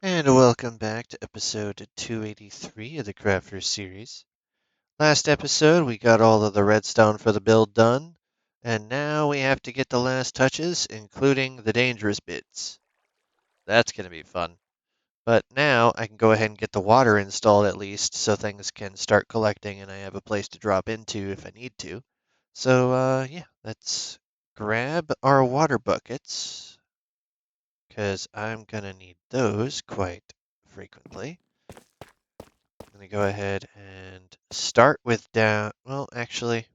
And welcome back to episode 283 of the Craftverse series. Last episode, we got all of the redstone for the build done, and now we have to get the last touches, including the dangerous bits. That's going to be fun. But now I can go ahead and get the water installed at least, so things can start collecting and I have a place to drop into if I need to. So, yeah, let's grab our water buckets, because I'm going to need those quite frequently. I'm going to go ahead and start with down. Well, actually,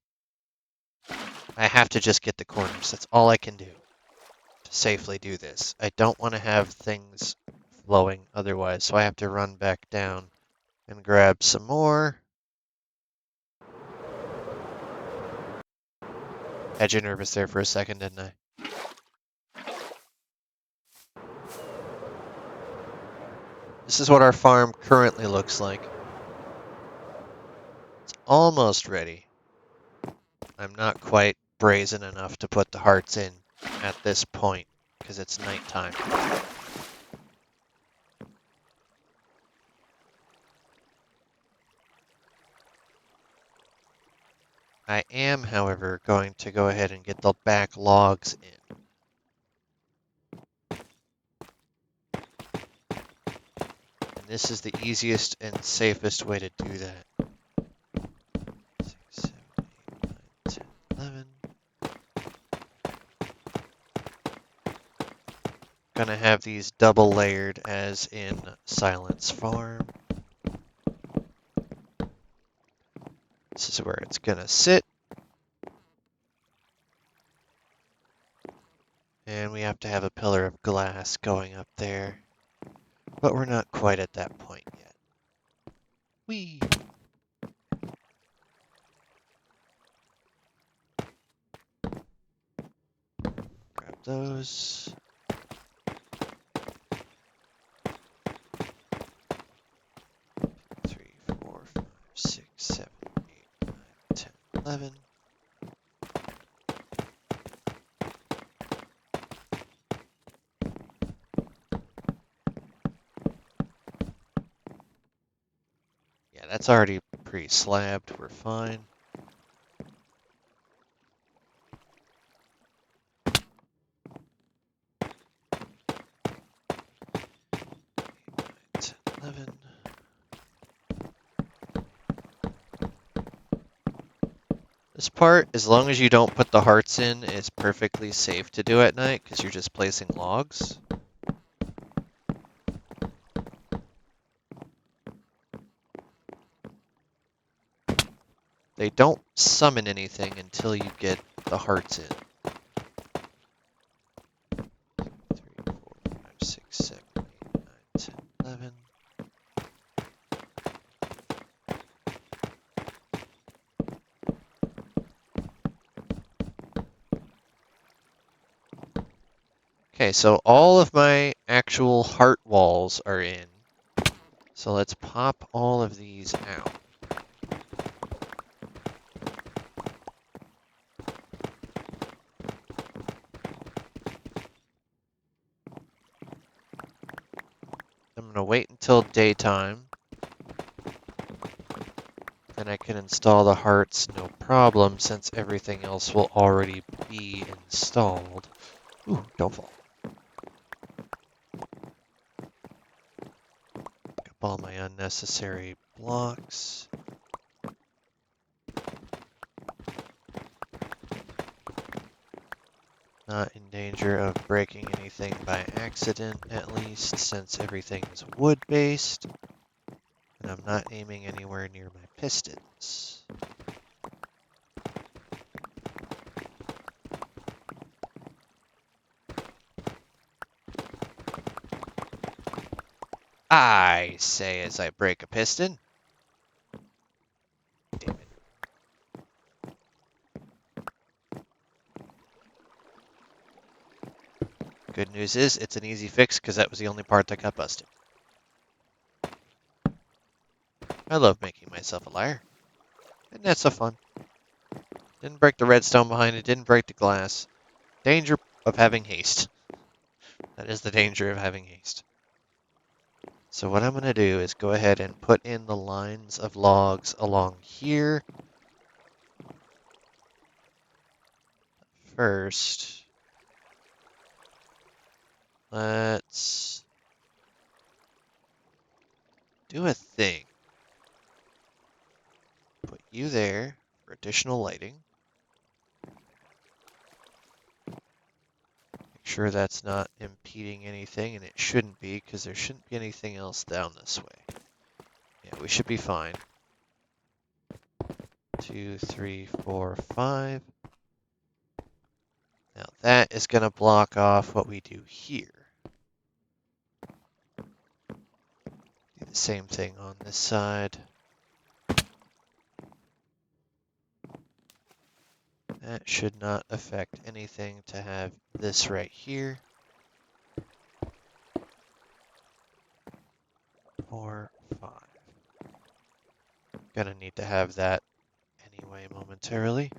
I have to just get the corners. That's all I can do to safely do this. I don't want to have things flowing otherwise, so I have to run back down and grab some more. Had you nervous there for a second, didn't I? This is what our farm currently looks like. It's almost ready. I'm not quite brazen enough to put the hearts in at this point because it's nighttime. I am, however, going to go ahead and get the back logs in. And this is the easiest and safest way to do that. 6, 7, 8, 9, 10, 11. Gonna have these double layered as in Silence Farm. This is where it's gonna sit. And we have to have a pillar of glass going up there. But we're not quite at that point yet. Whee! Grab those. 3, 4, 5, 6, 7, 8, 9, 10, 11. Yeah, that's already pre-slabbed. We're fine. 8, 9, 10, 11. This part, as long as you don't put the hearts in, is perfectly safe to do at night because you're just placing logs. They don't summon anything until you get the hearts in. 3, 4, 5, 6, 7, 8, 9, 10, 11. Okay, so all of my actual heart walls are in. So let's pop all of these out. I'm going to wait until daytime. Then I can install the hearts no problem since everything else will already be installed. Ooh, don't fall. Pick up all my unnecessary blocks. Not in danger of breaking anything by accident, at least, since everything is wood-based. And I'm not aiming anywhere near my pistons. I say as I break a piston. Damn it. Good news is, it's an easy fix because that was the only part that got busted. I love making myself a liar. And that's so fun. Didn't break the redstone behind it, didn't break the glass. Danger of having haste. That is the danger of having haste. So what I'm going to do is go ahead and put in the lines of logs along here first. Let's do a thing. Put you there for additional lighting. Make sure that's not impeding anything, and it shouldn't be, because there shouldn't be anything else down this way. Yeah, we should be fine. 2, 3, 4, 5. Now that is going to block off what we do here. Do the same thing on this side. That should not affect anything to have this right here. 4, 5. Gonna need to have that anyway momentarily.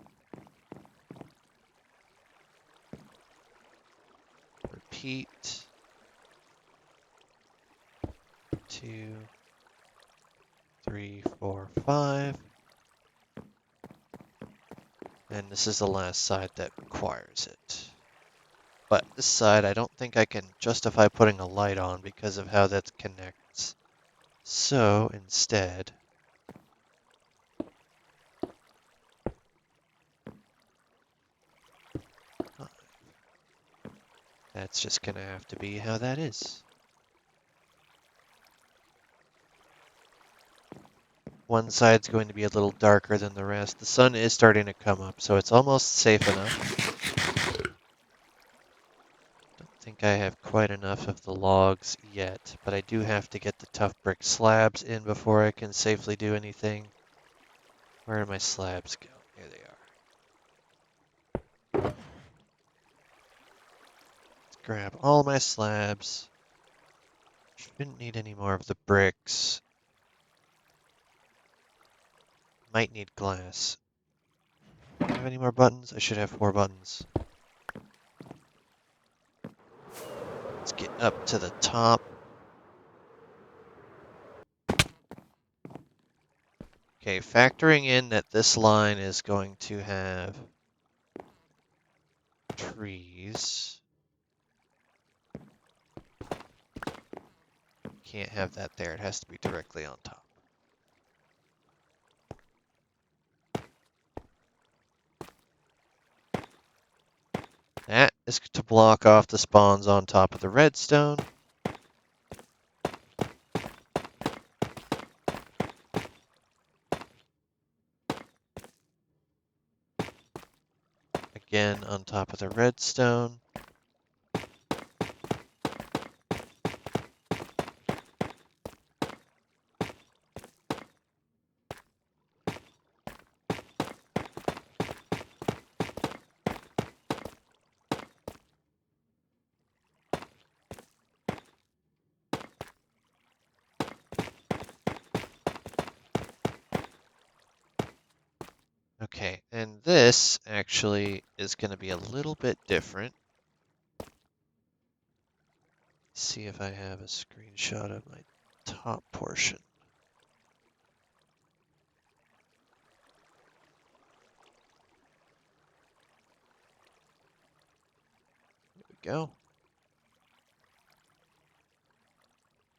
Repeat. 2, 3, 4, 5. And this is the last side that requires it. But this side, I don't think I can justify putting a light on because of how that connects. So instead, that's just going to have to be how that is. One side's going to be a little darker than the rest. The sun is starting to come up, so it's almost safe enough. Don't think I have quite enough of the logs yet, but I do have to get the tough brick slabs in before I can safely do anything. Where did my slabs go? Here they are. Let's grab all my slabs. Shouldn't need any more of the bricks. Might need glass. Do I have any more buttons? I should have 4 buttons. Let's get up to the top. Okay, factoring in that this line is going to have trees. Can't have that there. It has to be directly on top. That is to block off the spawns on top of the redstone. Again, on top of the redstone. Okay, and this actually is going to be a little bit different. See if I have a screenshot of my top portion. There we go.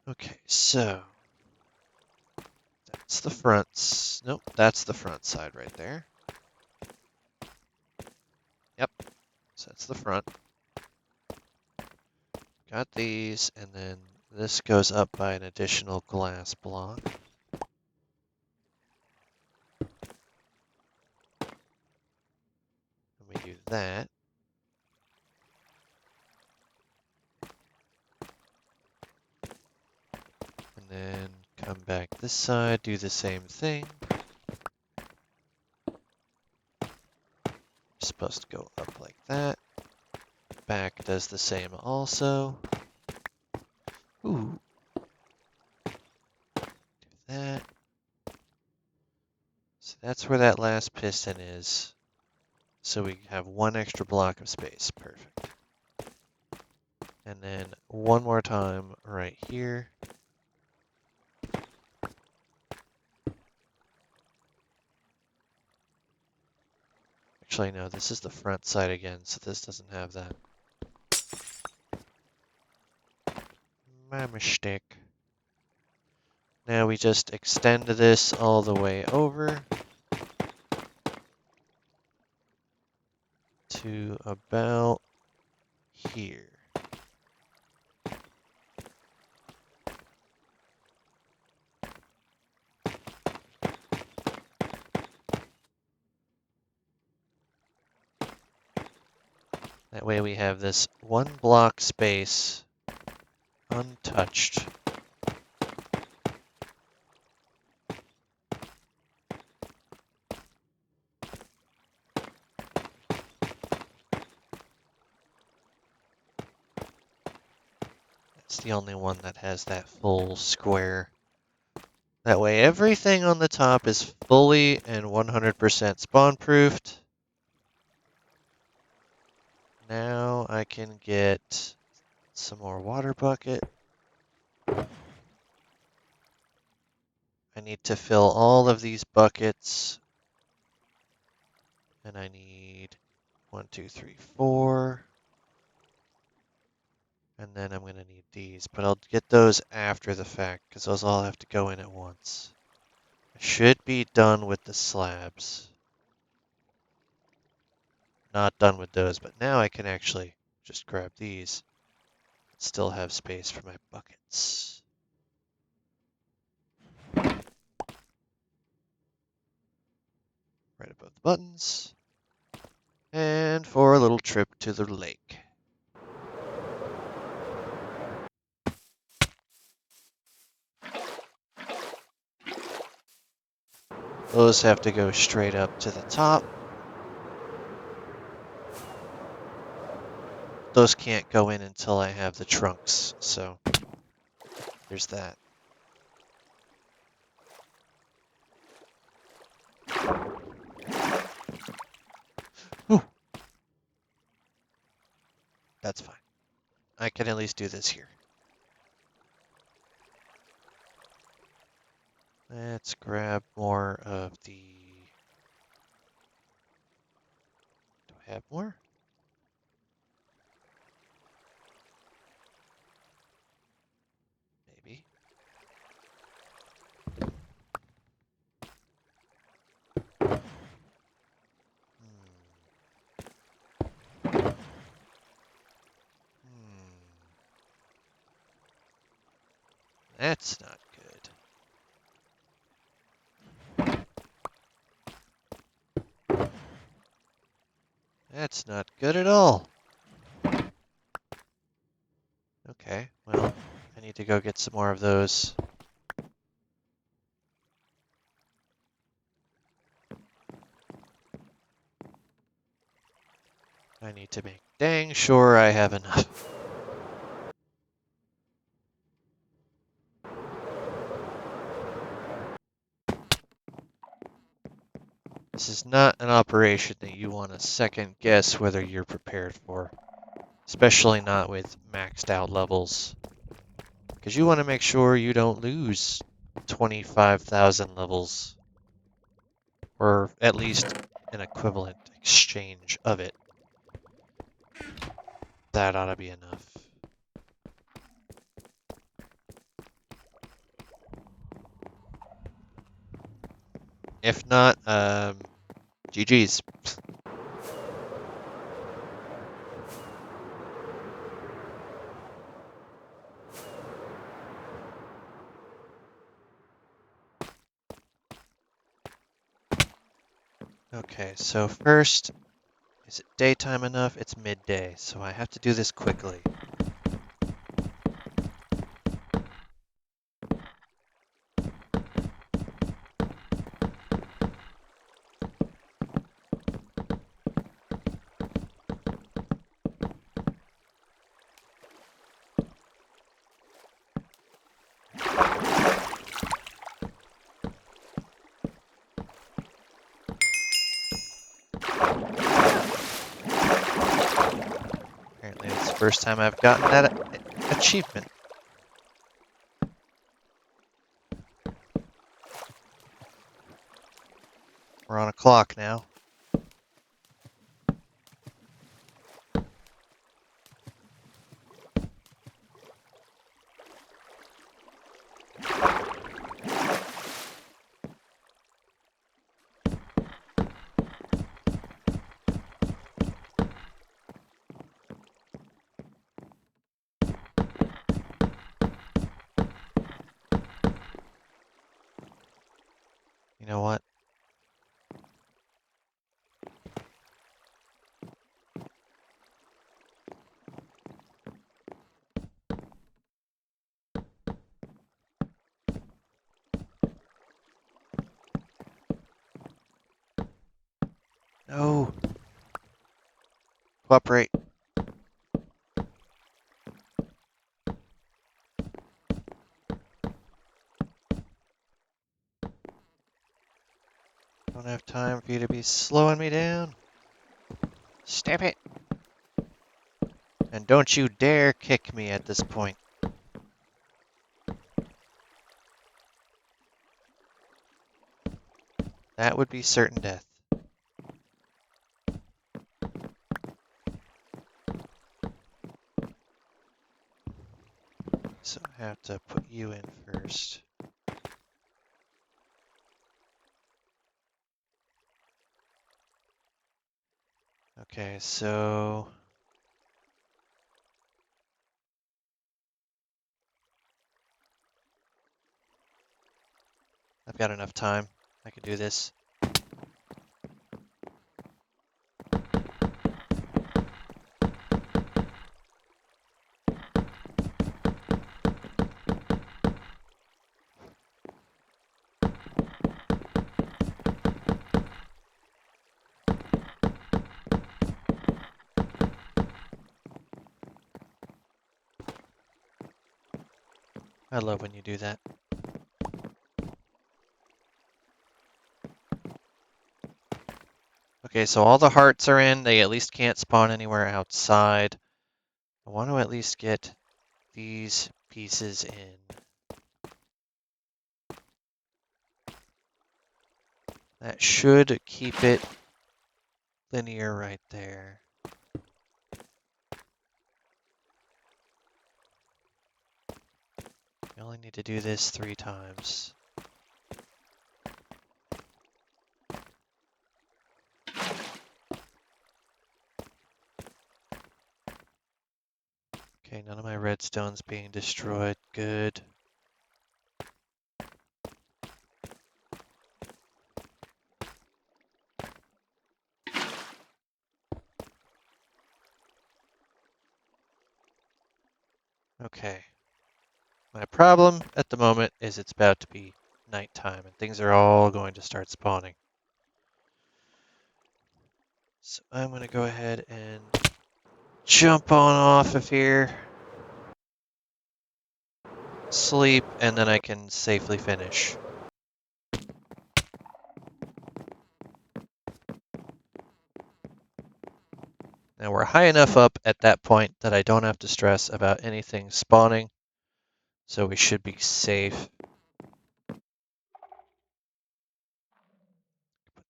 Okay, so that's the front. Nope, that's the front side right there. Yep, so that's the front. Got these, and then this goes up by an additional glass block. And we do that. And then come back this side, do the same thing. Supposed to go up like that. Back does the same also. Ooh. Do that. So that's where that last piston is. So we have one extra block of space. Perfect. And then one more time right here. Actually, no, this is the front side again, so this doesn't have that. My mistake. Now we just extend this all the way over to about here. That way we have this one block space untouched. It's the only one that has that full square. That way everything on the top is fully and 100% spawn-proofed. Now I can get some more water bucket. I need to fill all of these buckets. And I need 1, 2, 3, 4. And then I'm going to need these, but I'll get those after the fact because those all have to go in at once. I should be done with the slabs. Not done with those, but now I can actually just grab these and still have space for my buckets. Right above the buttons. And for a little trip to the lake. Those have to go straight up to the top. Those can't go in until I have the trunks, so there's that. Ooh. That's fine. I can at least do this here. Let's grab more of the... Do I have more? Maybe. That's not good. That's not good at all. Okay, well, I need to go get some more of those. I need to make dang sure I have enough. This is not an operation that you want to second guess whether you're prepared for, especially not with maxed out levels, because you want to make sure you don't lose 25,000 levels, or at least an equivalent exchange of it. That ought to be enough. If not, GG's. Okay, so first, is it daytime enough? It's midday, so I have to do this quickly. Apparently it's the first time I've gotten that achievement. We're on a clock now. know what? No. Cooperate. Don't have time for you to be slowing me down. Stop it. And don't you dare kick me at this point. That would be certain death. So I have to put you in first. Okay, so I've got enough time. I can do this. I love when you do that. Okay, so all the hearts are in. They at least can't spawn anywhere outside. I want to at least get these pieces in. That should keep it linear right there. You only need to do this 3 times. Okay, none of my redstone's being destroyed. Good. Okay. My problem at the moment is it's about to be nighttime and things are all going to start spawning. So I'm going to go ahead and jump on off of here, sleep, and then I can safely finish. Now we're high enough up at that point that I don't have to stress about anything spawning, so we should be safe. Put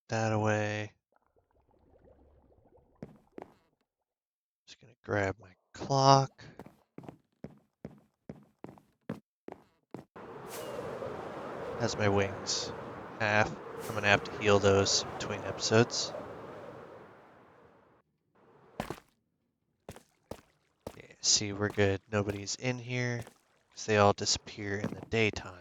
that away. Just gonna grab my clock. Has my wings. Half. I'm gonna have to heal those between episodes. Yeah, see, we're good. Nobody's in here because they all disappear in the daytime.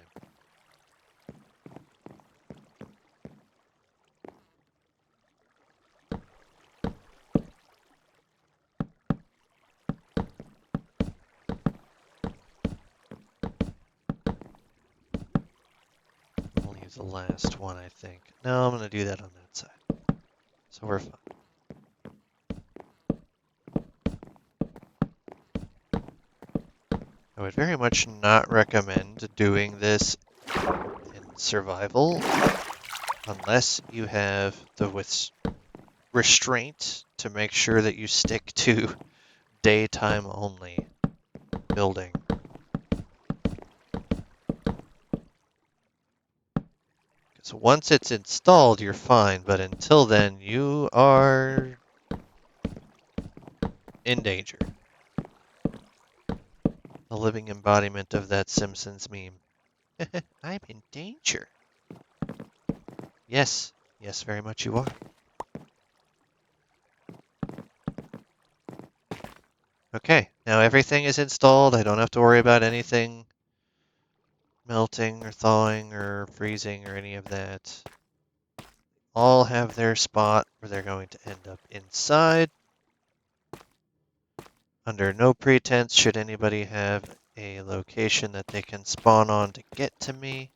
I'll leave the last one, I think. No, I'm gonna do that on that side. So we're fine. I would very much not recommend doing this in survival unless you have the restraint to make sure that you stick to daytime only building. Because once it's installed, you're fine, but until then, you are in danger. A living embodiment of that Simpsons meme. I'm in danger. Yes, yes, very much you are. Okay, now everything is installed. I don't have to worry about anything melting or thawing or freezing or any of that. all have their spot where they're going to end up inside. Under no pretense should anybody have a location that they can spawn on to get to me.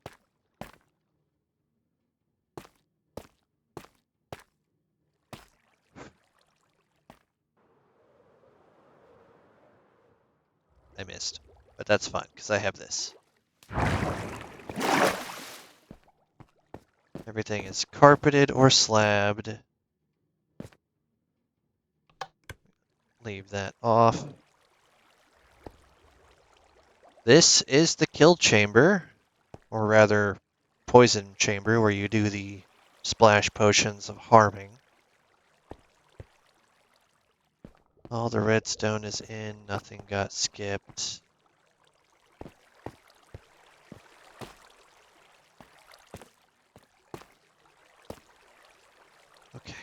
I missed, but that's fine because I have this. Everything is carpeted or slabbed. Leave that off. This is the kill chamber, or rather poison chamber, where you do the splash potions of harming. All the redstone is in, nothing got skipped. Okay.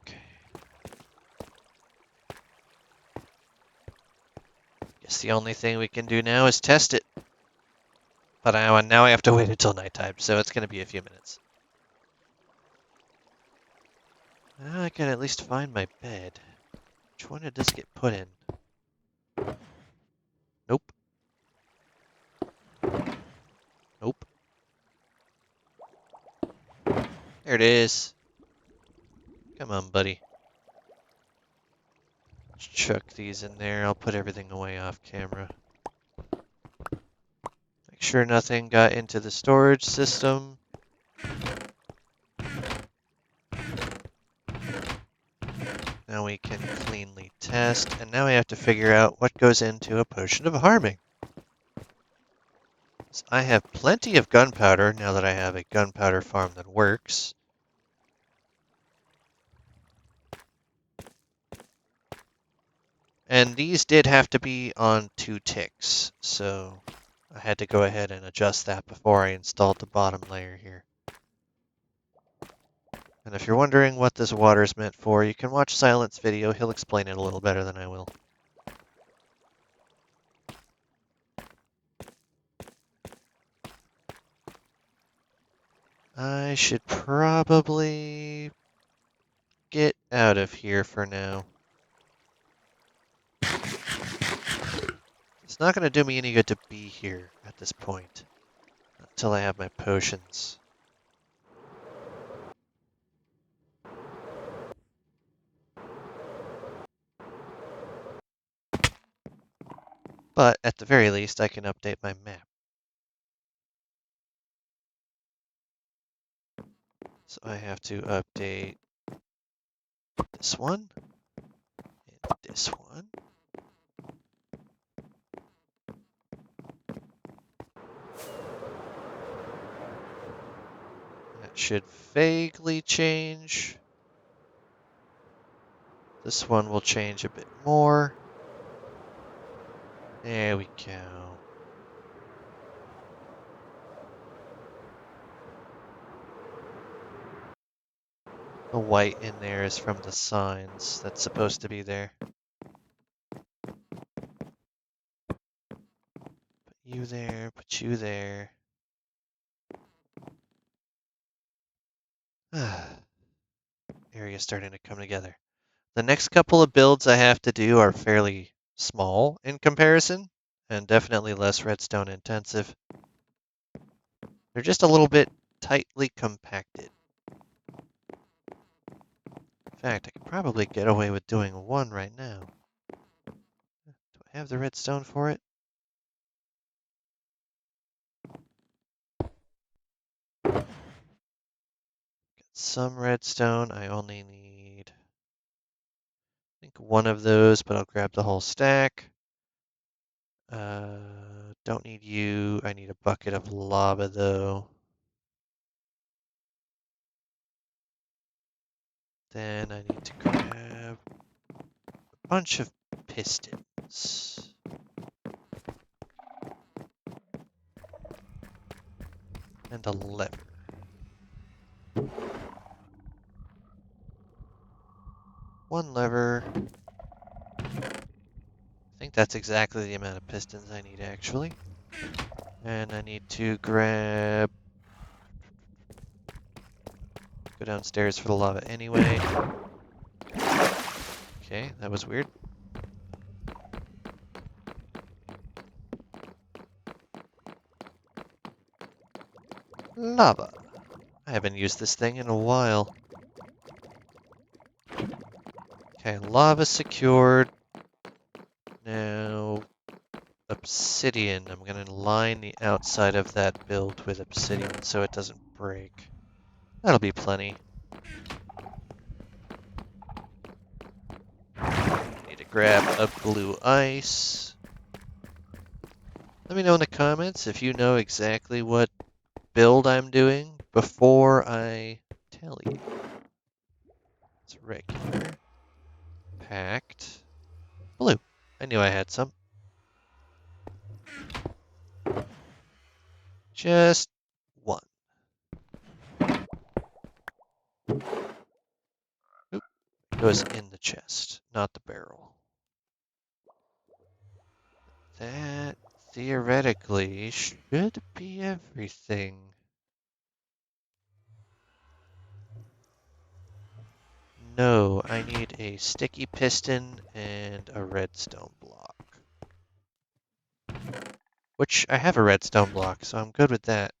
Okay. Guess the only thing we can do now is test it. But now I have to wait until nighttime, so it's going to be a few minutes. Now I can at least find my bed. Which one did this get put in? Nope. Nope. There it is. Come on, buddy. Let's chuck these in there. I'll put everything away off camera. Make sure nothing got into the storage system. Now we can cleanly test, and now we have to figure out what goes into a potion of harming. So I have plenty of gunpowder now that I have a gunpowder farm that works. And these did have to be on 2 ticks, so I had to go ahead and adjust that before I installed the bottom layer here. And if you're wondering what this water is meant for, you can watch Silent's video. He'll explain it a little better than I will. I should probably get out of here for now. It's not going to do me any good to be here at this point until I have my potions. But at the very least, I can update my map. So I have to update this one and this one. That should vaguely change. This one will change a bit more. There we go. The white in there is from the signs that's supposed to be there. Put you there, put you there. Area's starting to come together. The next couple of builds I have to do are fairly small in comparison, and definitely less redstone intensive. They're just a little bit tightly compacted. In fact, I could probably get away with doing one right now. Do I have the redstone for it? Got some redstone. I only need, I think, one of those, but I'll grab the whole stack. Don't need you. I need a bucket of lava, though. Then I need to grab a bunch of pistons. And a lever. One lever. that's exactly the amount of pistons I need, actually. And I need to grab... Go downstairs for the lava anyway. Okay, that was weird. Lava. I haven't used this thing in a while. Okay, lava secured. Now, obsidian. I'm going to line the outside of that build with obsidian so it doesn't break. That'll be plenty. Need to grab a blue ice. Let me know in the comments if you know exactly what build I'm doing before I tell you. It's regular. Packed. Blue. I knew I had some. Just one. Oop. Goes in the chest, not the barrel. That theoretically should be everything. No, I need a sticky piston and a redstone block. Which I have a redstone block, so I'm good with that.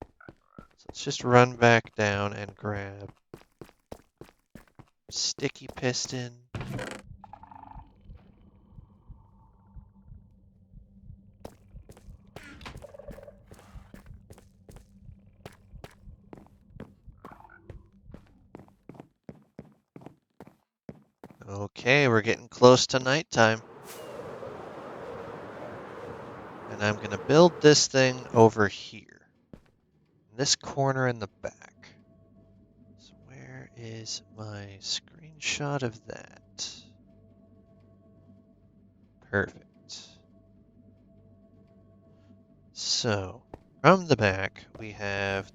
So let's just run back down and grab sticky piston. Okay, we're getting close to nighttime. And I'm going to build this thing over here. In this corner in the back. So where is my screenshot of that? Perfect. So, from the back, we have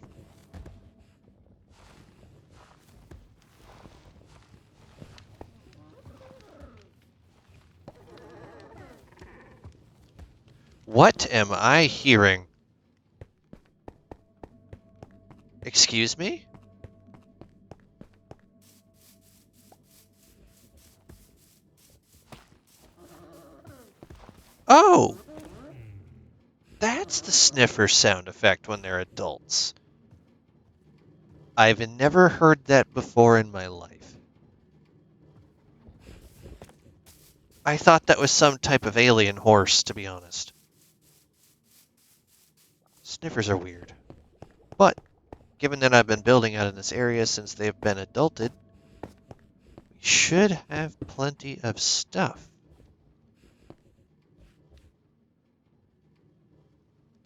what am I hearing? Excuse me? Oh! That's the sniffer sound effect when they're adults. I've never heard that before in my life. I thought that was some type of alien horse, to be honest. Sniffers are weird. But, given that I've been building out in this area since they've been adulted, we should have plenty of stuff.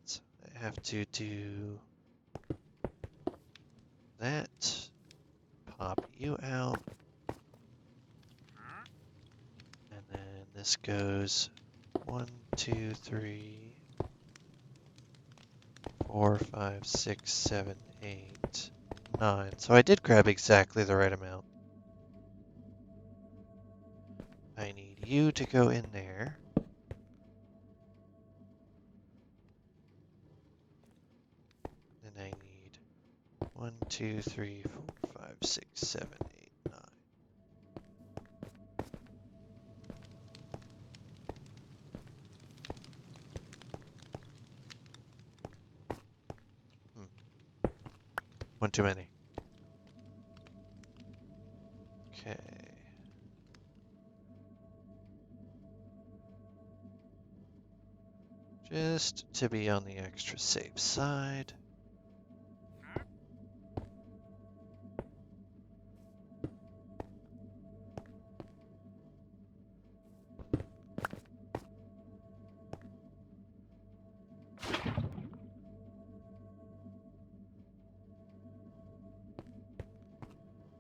So I have to do that. Pop you out. And then this goes 1, 2, 3, 4, 5, 6, 7, 8, 9. So I did grab exactly the right amount. I need you to go in there. And I need 1, 2, 3, 4, 5, 6, 7, 8, 9. One too many. Okay. Just to be on the extra safe side.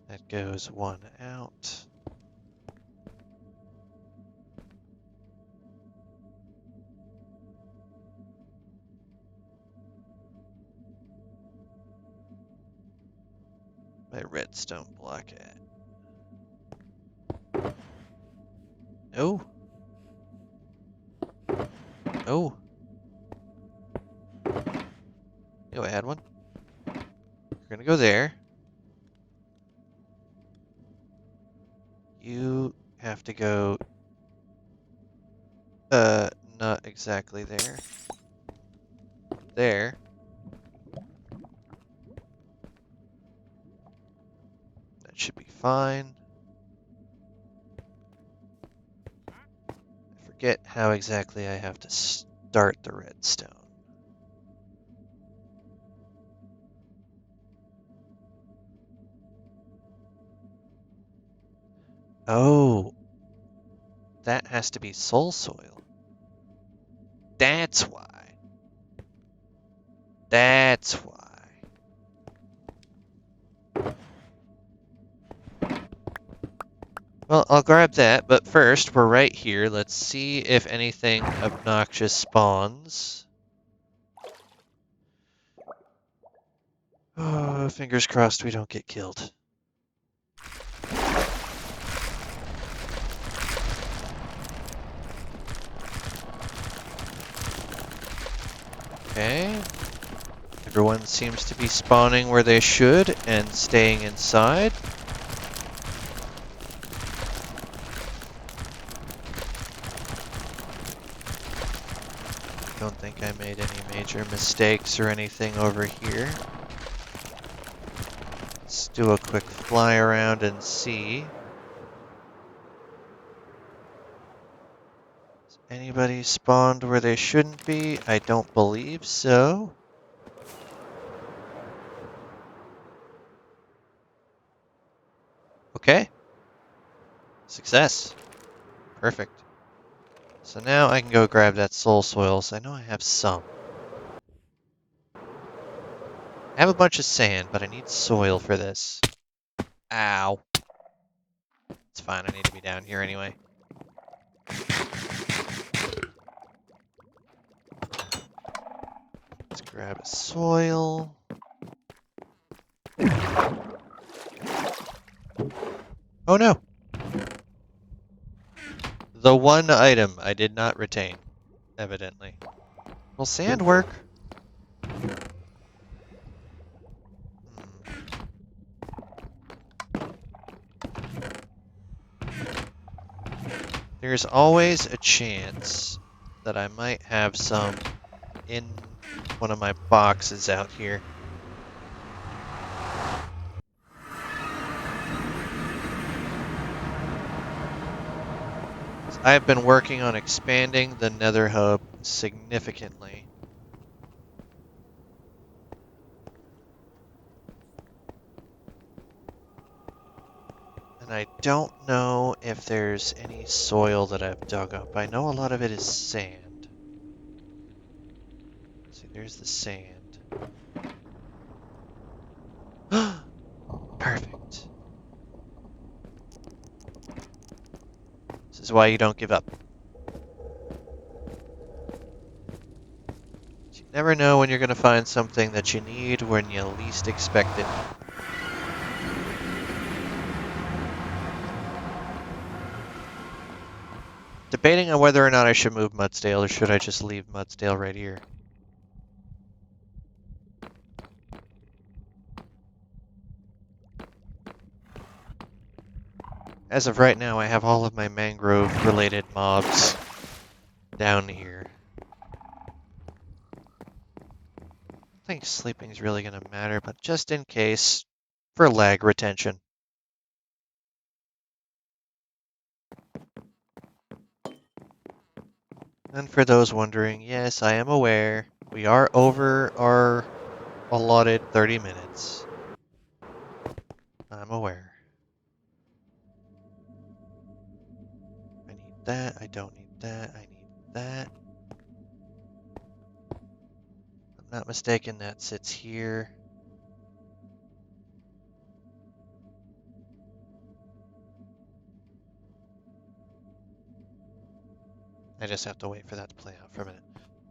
That goes one out. My redstone block at. No. Oh. Oh, I had one. We're gonna go there. You have to go, not exactly there. There. That should be fine. I forget how exactly I have to start the redstone. Oh, that has to be soul soil. That's why. That's why. Well, I'll grab that, but first, we're right here. Let's see if anything obnoxious spawns. Oh, fingers crossed we don't get killed. Okay. Everyone seems to be spawning where they should and staying inside. Don't think I made any major mistakes or anything over here. Let's do a quick fly around and see. Has anybody spawned where they shouldn't be? I don't believe so. Okay. Success. Perfect. So now I can go grab that soul soil, so I know I have some. I have a bunch of sand, but I need soil for this. Ow. It's fine, I need to be down here anyway. Let's grab a soil. Oh no! The one item I did not retain, evidently. Will sand work? There's always a chance that I might have some in one of my boxes out here. I've been working on expanding the Nether Hub significantly. And I don't know if there's any soil that I've dug up. I know a lot of it is sand. See, there's the sand. Perfect. This is why you don't give up. You never know when you're going to find something that you need when you least expect it. Debating on whether or not I should move Mudsdale or should I just leave Mudsdale right here. As of right now, I have all of my mangrove-related mobs down here. I think sleeping's really going to matter, but just in case, for lag retention. And for those wondering, yes, I am aware, we are over our allotted 30 minutes. I'm aware. I need that, I don't need that, I need that. If I'm not mistaken, that sits here. I just have to wait for that to play out for a minute.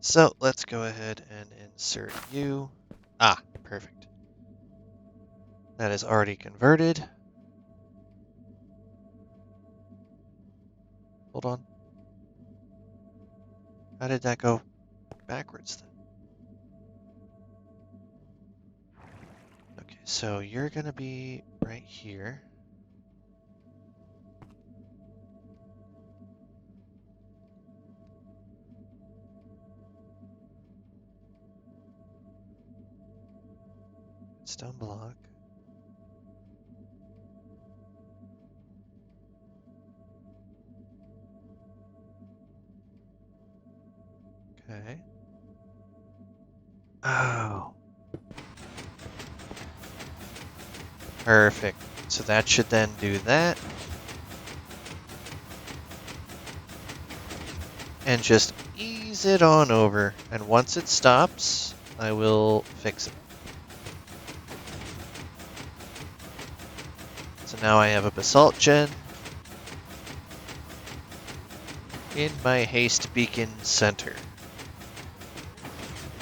So let's go ahead and insert you. Ah, perfect. That is already converted. Hold on. How did that go backwards then? Okay, so you're gonna be right here. Stone block. Okay. Oh. Perfect. So that should then do that. And just ease it on over. And once it stops, I will fix it. So now I have a basalt gen in my haste beacon center.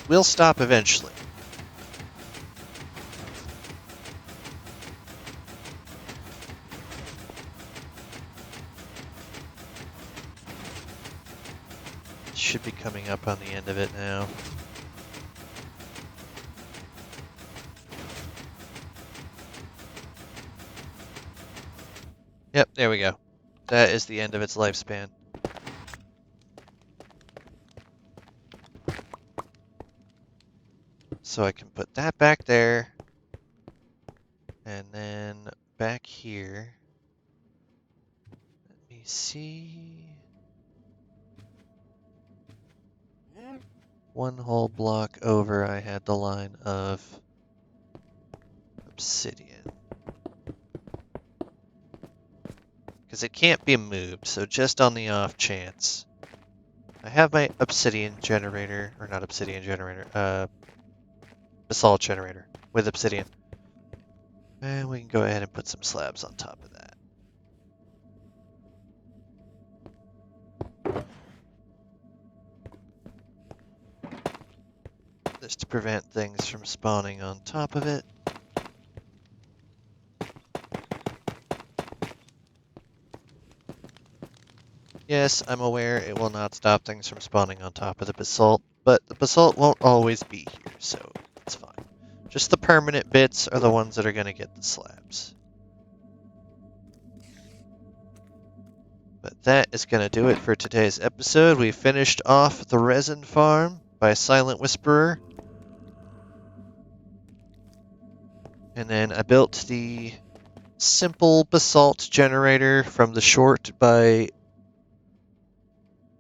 Will stop eventually. Should be coming up on the end of it now. Yep, there we go. That is the end of its lifespan. So I can put that back there. And then back here. Let me see. One whole block over, I had the line of obsidian. Because it can't be moved, so just on the off chance. I have my obsidian generator, or not obsidian generator, basalt generator with obsidian. And we can go ahead and put some slabs on top of that. Just to prevent things from spawning on top of it. Yes, I'm aware it will not stop things from spawning on top of the basalt, but the basalt won't always be here, so it's fine. Just the permanent bits are the ones that are going to get the slabs. But that is going to do it for today's episode. We finished off the resin farm by Silent Whisperer. And then I built the simple basalt generator from the short by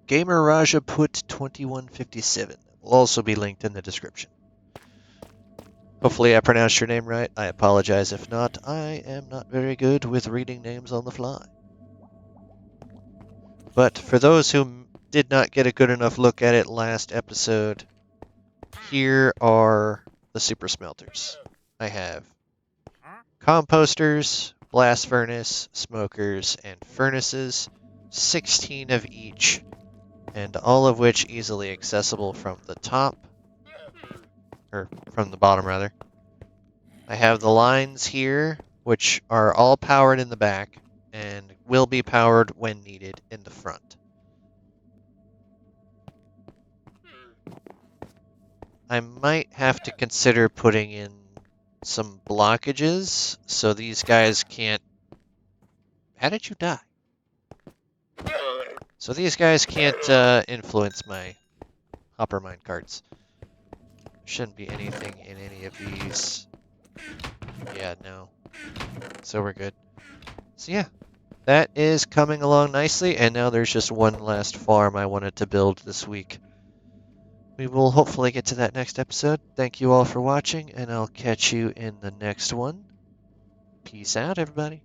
Gamer Raja Put 2157. Will also be linked in the description. Hopefully I pronounced your name right. I apologize if not. I am not very good with reading names on the fly. But for those who did not get a good enough look at it last episode, here are the super smelters. I have composters, blast furnace, smokers, and furnaces, 16 of each, and all of which easily accessible from the top, or from the bottom rather. I have the lines here, which are all powered in the back, and will be powered when needed in the front. I might have to consider putting in some blockages so these guys can't... How did you die? So these guys can't influence my hopper mine carts. Shouldn't be anything in any of these. Yeah, no. So we're good. So yeah, that is coming along nicely, and now there's just one last farm I wanted to build this week. We will hopefully get to that next episode. Thank you all for watching, and I'll catch you in the next one. Peace out, everybody.